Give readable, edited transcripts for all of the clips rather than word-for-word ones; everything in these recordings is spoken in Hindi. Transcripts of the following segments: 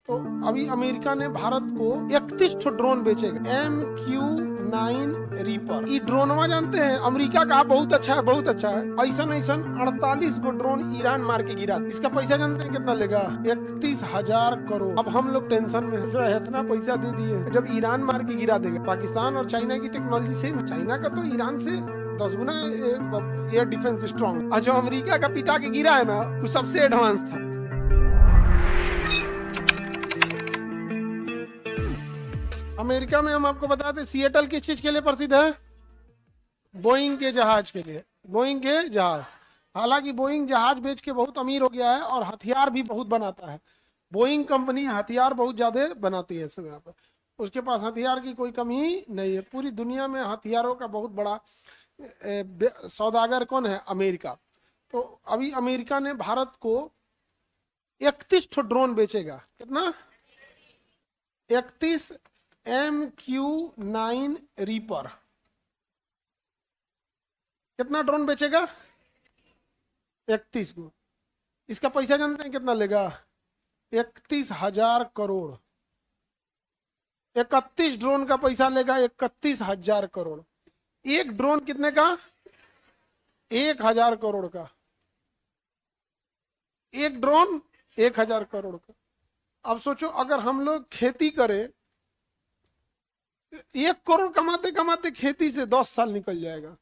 तो अभी अमेरिका ने भारत को 31 ड्रोन बेचेगा, MQ-9 रीपर। ये ड्रोनवा जानते हैं अमेरिका का बहुत अच्छा है, बहुत अच्छा है। ऐसा 48 गो ड्रोन ईरान मार के गिरा। इसका पैसा जानते हैं कितना लेगा? 31,000 करोड़। अब हम लोग टेंशन में जो है, इतना पैसा दे दिए, जब ईरान मार के गिरा देगा। पाकिस्तान और चाइना की टेक्नोलॉजी सेम है। चाइना का तो ईरान से 10 गुना एयर डिफेंस स्ट्रॉन्ग। और जो अमेरिका का पिटा के गिरा है ना, वो सबसे एडवांस था। अमेरिका में हम आपको बताते, सिएटल किस चीज के लिए प्रसिद्ध है? बोइंग के जहाज के लिए। बोइंग के जहाज। हालांकि बोइंग जहाज बेच के बहुत अमीर हो गया है और हथियार भी बहुत बनाता है। बोइंग कंपनी हथियार बहुत ज्यादा बनाती है इस समय पर। उसके पास हथियार की कोई कमी नहीं है। पूरी दुनिया में हथियारों का बहुत बड़ा सौदागर कौन है? अमेरिका। तो अभी अमेरिका ने भारत को 31 ड्रोन बेचेगा। कितना? 31 MQ-9 रीपर। कितना ड्रोन बेचेगा? 31 को। इसका पैसा जानते हैं कितना लेगा? 31,000 करोड़। 31 ड्रोन का पैसा लेगा 31,000 करोड़। एक ड्रोन कितने का? 1,000 करोड़ का। एक ड्रोन 1,000 करोड़ का। अब सोचो, अगर हम लोग खेती करें, 1 करोड़ कमाते कमाते खेती से 10 साल निकल जाएगा।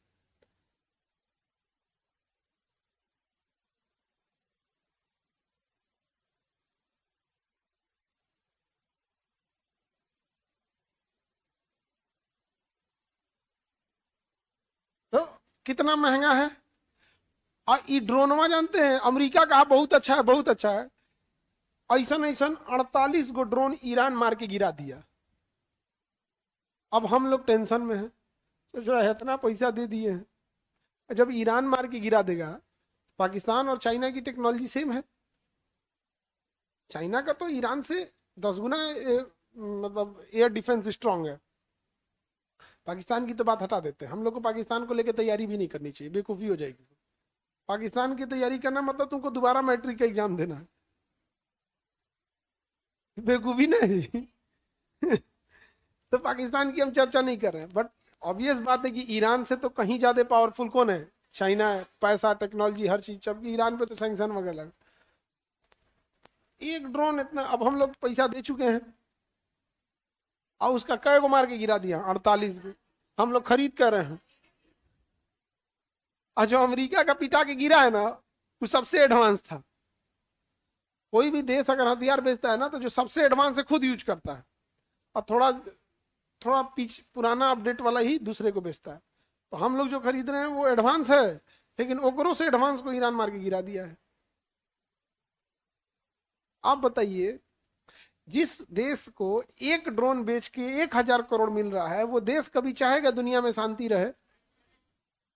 तो कितना महंगा है। और ये ड्रोनवा जानते हैं अमेरिका का बहुत अच्छा है, बहुत अच्छा है। ऐसा 48 गो ड्रोन ईरान मार के गिरा दिया। अब हम लोग टेंशन में हैं। तो जो है, इतना पैसा दे दिए हैं, जब ईरान मार के गिरा देगा। पाकिस्तान और चाइना की टेक्नोलॉजी सेम है। चाइना का तो ईरान से 10 गुना मतलब एयर डिफेंस स्ट्रांग है। पाकिस्तान की तो बात हटा देते हैं। हम लोग को पाकिस्तान को लेकर तैयारी भी नहीं करनी चाहिए, बेवकूफ़ी हो जाएगी। पाकिस्तान की तैयारी करना मतलब तुमको दोबारा मैट्रिक का एग्जाम देना है, बेवकूफ़ी नहीं। तो पाकिस्तान की हम चर्चा नहीं कर रहे हैं, बट ऑब्वियस बात है कि ईरान से तो कहीं ज्यादा पावरफुल कौन है? चाइना है। पैसा, टेक्नोलॉजी, हर चीज। जबकि ईरान पे तो सैंक्शन वगैरह। एक ड्रोन इतना। अब हम लोग पैसा दे चुके हैं और उसका कै को मार के गिरा दिया? 48 को। हम लोग खरीद कर रहे हैं। और जो अमेरिका का पिटा के गिरा है ना, वो सबसे एडवांस था। कोई भी देश अगर हथियार बेचता है ना, तो जो सबसे एडवांस है खुद यूज करता है, और थोड़ा थोड़ा पुराना अपडेट वाला ही दूसरे को बेचता है। तो हम लोग जो खरीद रहे हैं वो एडवांस है, लेकिन ओकरों से एडवांस को ईरान मार के गिरा दिया है। आप बताइए, जिस देश को एक ड्रोन बेच के 1,000 करोड़ मिल रहा है, वो देश कभी चाहेगा दुनिया में शांति रहे?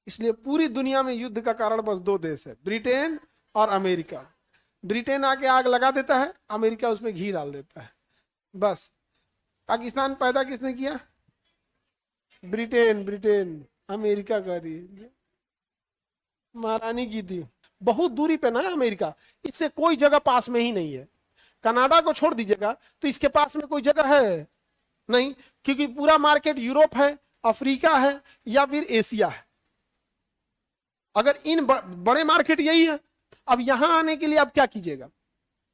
इसलिए पूरी दुनिया में युद्ध का कारण बस 2 देश है, ब्रिटेन और अमेरिका। ब्रिटेन आके आग लगा देता है, अमेरिका उसमें घी डाल देता है, बस। पाकिस्तान पैदा किसने किया? ब्रिटेन। ब्रिटेन अमेरिका का महारानी की थी। बहुत दूरी पे ना है अमेरिका, इससे कोई जगह पास में ही नहीं है। कनाडा को छोड़ दीजिएगा तो इसके पास में कोई जगह है नहीं, क्योंकि पूरा मार्केट यूरोप है, अफ्रीका है, या फिर एशिया है। अगर इन बड़े मार्केट यही है, अब यहां आने के लिए आप क्या कीजिएगा?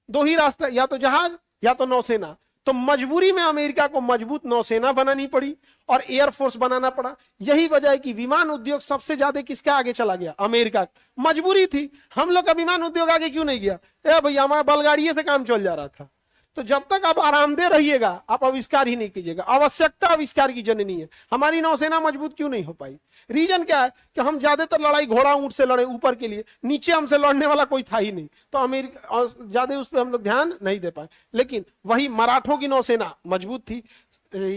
2 ही रास्ता, या तो जहाज या तो नौसेना। तो मजबूरी में अमेरिका को मजबूत नौसेना बनानी पड़ी और एयरफोर्स बनाना पड़ा। यही वजह है कि विमान उद्योग सबसे ज्यादा किसके आगे चला गया? अमेरिका। मजबूरी थी। हम लोग का विमान उद्योग आगे क्यों नहीं गया? भैया, हमारा बैलगाड़िए से काम चल जा रहा था। तो जब तक आप आरामदेह रहिएगा, आप आविष्कार ही नहीं कीजिएगा। आवश्यकता आविष्कार की जननी है। हमारी नौसेना मजबूत क्यों नहीं हो पाई? रीजन क्या है कि हम ज्यादातर लड़ाई घोड़ा ऊंट से लड़े, ऊपर के लिए। नीचे हमसे लड़ने वाला कोई था ही नहीं, तो अमेरिका ज्यादा उस पर हम लोग ध्यान नहीं दे पाए। लेकिन वही मराठों की नौसेना मजबूत थी,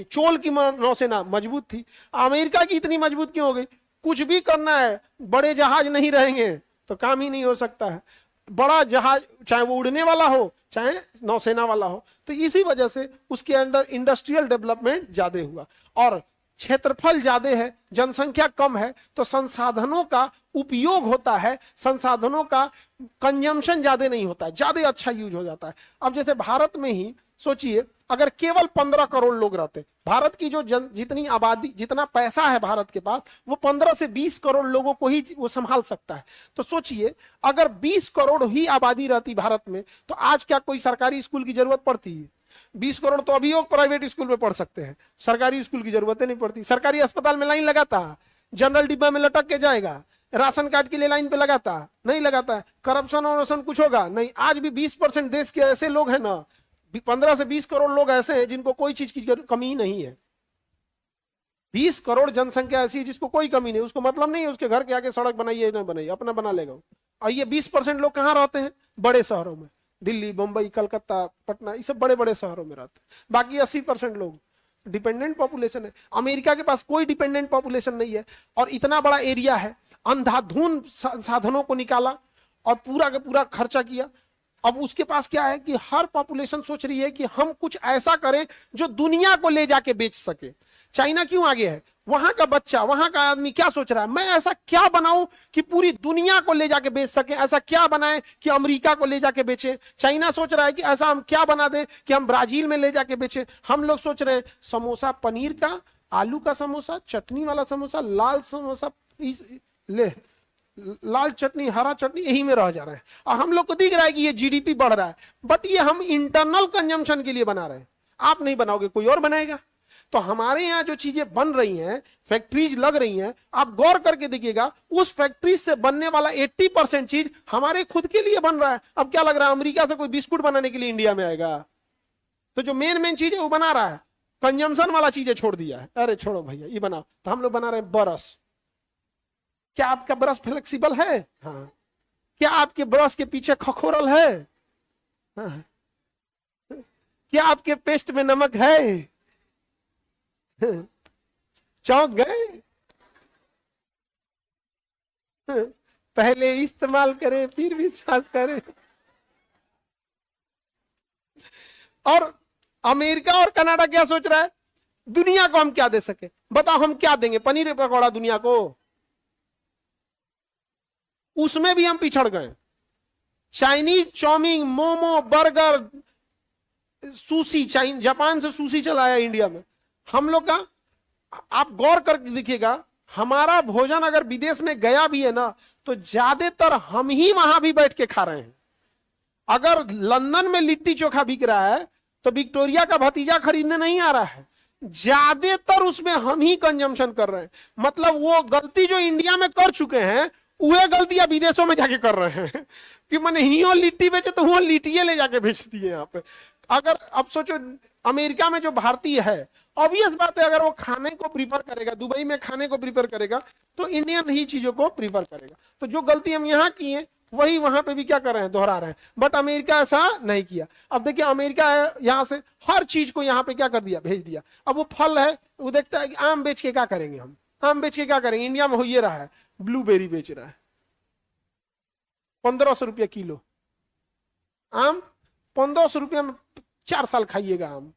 चोल की नौसेना मजबूत थी। अमेरिका की इतनी मजबूत क्यों हो गई? कुछ भी करना है, बड़े जहाज नहीं रहेंगे तो काम ही नहीं हो सकता है। बड़ा जहाज, चाहे वो उड़ने वाला हो चाहे नौसेना वाला हो, तो इसी वजह से उसके अंदर इंडस्ट्रियल डेवलपमेंट ज्यादा हुआ। और क्षेत्रफल ज्यादा है, जनसंख्या कम है, तो संसाधनों का उपयोग होता है, संसाधनों का कंजम्पशन ज्यादा नहीं होता है, ज्यादा अच्छा यूज हो जाता है। अब जैसे भारत में ही सोचिए, अगर केवल 15 करोड़ लोग रहते, भारत की जो जितनी आबादी, जितना पैसा है भारत के पास, वो 15 से 20 करोड़ लोगों को ही वो संभाल सकता है। तो सोचिए अगर 20 करोड़ ही आबादी रहती भारत में, तो आज क्या कोई सरकारी स्कूल की जरूरत पड़ती है? 20 करोड़ तो अभी लोग प्राइवेट स्कूल में पढ़ सकते हैं, सरकारी स्कूल की जरूरत नहीं पड़ती। सरकारी अस्पताल में लाइन लगाता, जनरल डिब्बा में लटक के जाएगा, राशन कार्ड के लिए लाइन पे लगाता नहीं लगाता, करप्शन और कुछ होगा नहीं। आज भी 20% देश के ऐसे लोग हैं ना, 15 से 20 करोड़ लोग ऐसे हैं जिनको कोई चीज की कमी नहीं है। 20 करोड़ जनसंख्या ऐसी है जिसको कोई कमी नहीं, उसको मतलब नहीं है उसके घर के आगे सड़क बनाइए ना बनाइए, अपना बना लेगा। और ये 20% लोग कहाँ रहते हैं? बड़े शहरों में, दिल्ली, मुंबई, कलकत्ता, पटना, ये सब बड़े बड़े शहरों में रहते हैं। बाकी 80% लोग डिपेंडेंट पॉपुलेशन है। अमेरिका के पास कोई डिपेंडेंट पॉपुलेशन नहीं है, और इतना बड़ा एरिया है, अंधाधुंध साधनों को निकाला और पूरा का पूरा खर्चा किया। अब उसके पास क्या है कि हर पॉपुलेशन सोच रही है कि हम कुछ ऐसा करें जो दुनिया को ले जाके बेच सके। चाइना क्यों आगे है? वहां का बच्चा, वहां का आदमी क्या सोच रहा है, मैं ऐसा क्या बनाऊं कि पूरी दुनिया को ले जाके बेच सके, ऐसा क्या बनाए कि अमेरिका को ले जाके बेचे। चाइना सोच रहा है कि ऐसा हम क्या बना दे कि हम ब्राजील में ले जाके बेचे। हम लोग सोच रहे हैं समोसा पनीर का, आलू का समोसा, चटनी वाला समोसा, लाल समोसा, ले लाल चटनी, हरा चटनी, यही में रह जा रहे हैं। और हम लोग को दिख रहा है कि ये जीडीपी बढ़ रहा है, बट ये हम इंटरनल कंजम्पशन के लिए बना रहे हैं। आप नहीं बनाओगे, कोई और बनाएगा। तो हमारे यहाँ जो चीजें बन रही हैं, फैक्ट्रीज लग रही हैं, आप गौर करके देखिएगा, उस फैक्ट्रीज से बनने वाला 80% चीज हमारे खुद के लिए बन रहा है। अब क्या लग रहा है अमेरिका से कोई बिस्कुट बनाने के लिए इंडिया में आएगा? तो जो मेन चीज है वो बना रहा है, कंजम्पशन वाला चीजें छोड़ दिया है। अरे छोड़ो भैया ये बनाओ, तो हम लोग बना रहे हैं ब्रश। क्या आपका ब्रश फ्लेक्सिबल है? हाँ। क्या आपके ब्रश के पीछे खखोरल है? हाँ। क्या आपके पेस्ट में नमक है? चौंक गए? पहले इस्तेमाल करें फिर विश्वास करें। और अमेरिका और कनाडा क्या सोच रहा है? दुनिया को हम क्या दे सके? बताओ हम क्या देंगे? पनीर पकौड़ा दुनिया को? उसमें भी हम पिछड़ गए। Chinese chowmein, momo, burger, sushi, Japan से सुशी चलाया इंडिया में हम लोग का। आप गौर करके देखिएगा, हमारा भोजन अगर विदेश में गया भी है ना, तो ज्यादातर हम ही वहां भी बैठ के खा रहे हैं। अगर लंदन में लिट्टी चोखा बिक रहा है तो विक्टोरिया का भतीजा खरीदने नहीं आ रहा है, ज्यादातर उसमें हम ही कंजम्पशन कर रहे हैं। मतलब वो गलती जो इंडिया में कर चुके हैं, वह गलतियां विदेशों में जाके कर रहे हैं कि मैंने हियो लिट्टी बेचे तो वहां लिट्टियां ले जाके बेच दिए यहाँ पे। अगर अब सोचो अमेरिका में जो भारतीय है, ऑब्वियस बात है, अगर वो खाने को प्रीफर करेगा, दुबई में खाने को प्रीफर करेगा, तो इंडियन ही चीजों को प्रीफर करेगा। तो जो गलती हम यहाँ की है वही वहां पे भी क्या कर रहे हैं, दोहरा रहे हैं। बट अमेरिका ऐसा नहीं किया। अब देखिए अमेरिका है, यहाँ से हर चीज को यहाँ पे क्या कर दिया, भेज दिया। अब वो फल है, वो देखता है कि आम बेच के क्या करेंगे, हम आम बेच के क्या करेंगे। इंडिया में हो ये रहा है, ब्लूबेरी बेच रहा है 1500 रुपया किलो। आम 1500 रुपया में 4 साल खाइएगा आम।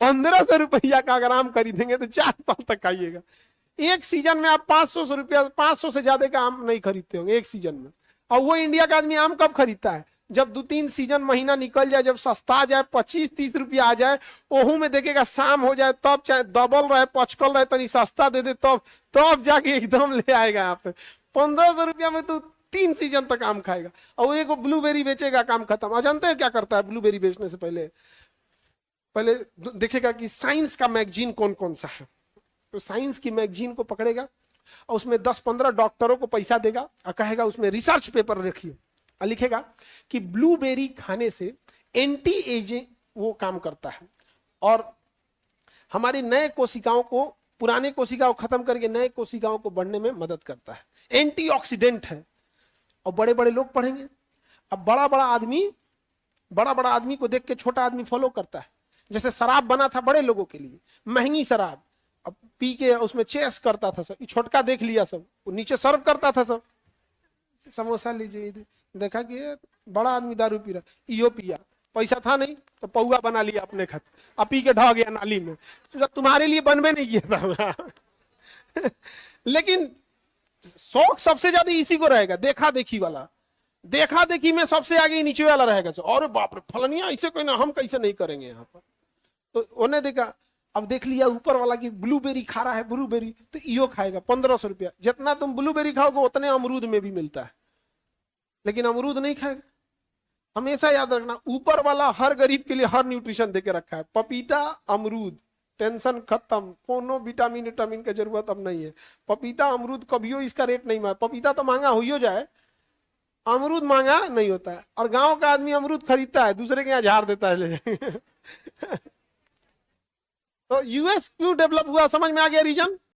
1500 रुपया का अगर आम खरीदेंगे तो 4 साल तक खाइएगा। एक सीजन में आप 500 रुपया, 500 से ज्यादा का आम नहीं खरीदते होंगे एक सीजन में। और वो इंडिया का आदमी आम कब खरीदता है, जब 2-3 सीजन महीना निकल जाए, जब सस्ता आ जाए, 25-30 रुपया आ जाए, ओहू में देखेगा शाम हो जाए, तब चाहे डबल रहे, पचकल रहे, तनी सस्ता दे दे, तब जाके एकदम ले आएगा यहाँ पे। 1500 रुपया में तो 3 सीजन तक आम खाएगा। और वो एक ब्लूबेरी बेचेगा, काम खत्म। और जानते हैं क्या करता है ब्लूबेरी बेचने से पहले देखेगा कि साइंस का मैगजीन कौन कौन सा है। तो साइंस की मैगजीन को पकड़ेगा और उसमें 10-15 डॉक्टरों को पैसा देगा और कहेगा उसमें रिसर्च पेपर रखिए, और लिखेगा कि ब्लूबेरी खाने से एंटी एजिंग वो काम करता है और हमारी नए कोशिकाओं को, पुराने कोशिकाओं खत्म करके नए कोशिकाओं को बढ़ने में मदद करता है, एंटीऑक्सीडेंट है। और बड़े बड़े लोग पढ़ेंगे। अब बड़ा बड़ा आदमी को देख के छोटा आदमी फॉलो करता है। जैसे शराब बना था बड़े लोगों के लिए, महंगी शराब, अब पी के उसमें चेस करता था सब, छोटका देख लिया सब, वो नीचे सर्व करता था सब, समोसा लीजिए, देखा कि बड़ा आदमी दारू पी रहा, इहो पिया, पैसा था नहीं तो पौआ बना लिया अपने खत, अब पी के ढह गया नाली में, तो तुम्हारे लिए बनवे नहीं किया था। लेकिन शौक सबसे ज्यादा इसी को रहेगा, देखा देखी वाला। देखा देखी में सबसे आगे नीचे वाला रहेगा, और बाप रे फलनिया ऐसे कोई ना, हम कैसे नहीं करेंगे यहाँ पर। तो उन्हें देखा, अब देख लिया ऊपर वाला कि ब्लूबेरी खा रहा है, ब्लूबेरी तो इहो खाएगा 1500 रुपया। जितना तुम ब्लूबेरी खाओगे उतने अमरूद में भी मिलता है, लेकिन अमरूद नहीं खाएगा। हमेशा याद रखना, ऊपर वाला हर गरीब के लिए हर न्यूट्रिशन देके रखा है। पपीता अमरूद, टेंशन खत्म, कोनो विटामिन विटामिन की जरूरत अब नहीं है। पपीता अमरूद कभियो इसका रेट नहीं महंगा, पपीता तो महंगा हो जाए, अमरूद महंगा नहीं होता है। और गांव का आदमी अमरूद खरीदता है, दूसरे के यहाँ झाड़ देता है ले। तो यूएस क्यों डेवलप हुआ, समझ में आ गया रीजन।